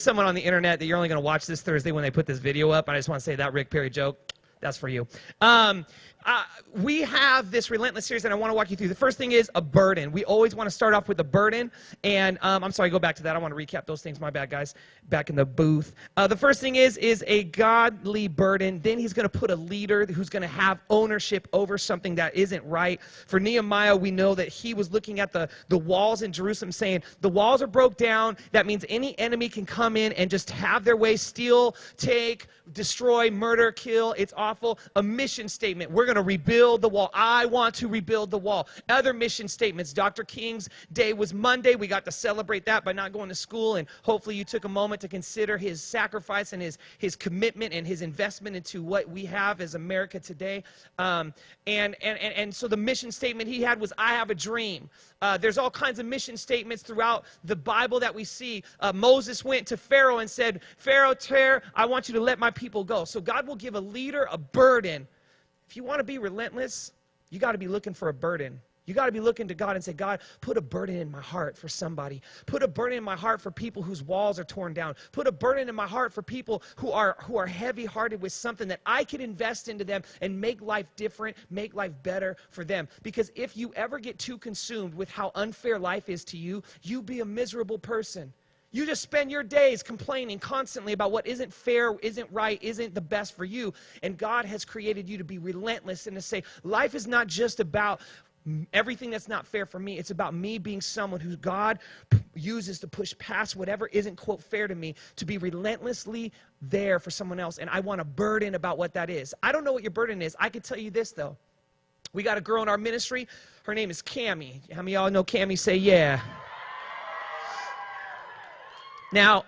Someone on the internet that you're only going to watch this Thursday when they put this video up. I just want to say that Rick Perry joke, that's for you. We have this Relentless series that I want to walk you through. The first thing is a burden. We always want to start off with a burden. And I'm sorry, go back to that. I want to recap those things. My bad, guys. Back in the booth. The first thing is a godly burden. Then he's going to put a leader who's going to have ownership over something that isn't right. For Nehemiah, we know that he was looking at the walls in Jerusalem saying, the walls are broke down. That means any enemy can come in and just have their way, steal, take, destroy, murder, kill. It's awful. A mission statement. We're going to rebuild the wall. I want to rebuild the wall. Other mission statements. Dr. King's day was Monday. We got to celebrate that by not going to school, and hopefully you took a moment to consider his sacrifice and his commitment and his investment into what we have as America today. And so the mission statement he had was, I have a dream. There's all kinds of mission statements throughout the Bible that we see. Moses went to Pharaoh and said, Pharaoh, I want you to let my people go. So God will give a leader a burden. If you want to be relentless, you got to be looking for a burden. You got to be looking to God and say, God, put a burden in my heart for somebody. Put a burden in my heart for people whose walls are torn down. Put a burden in my heart for people who are heavy-hearted with something that I could invest into them and make life different, make life better for them. Because if you ever get too consumed with how unfair life is to you, you be a miserable person. You just spend your days complaining constantly about what isn't fair, isn't right, isn't the best for you. And God has created you to be relentless and to say, life is not just about everything that's not fair for me. It's about me being someone who God uses to push past whatever isn't, quote, fair to me, to be relentlessly there for someone else. And I want a burden about what that is. I don't know what your burden is. I can tell you this, though. We got a girl in our ministry. Her name is Cammie. How many of y'all know Cammie? Say yeah. Now,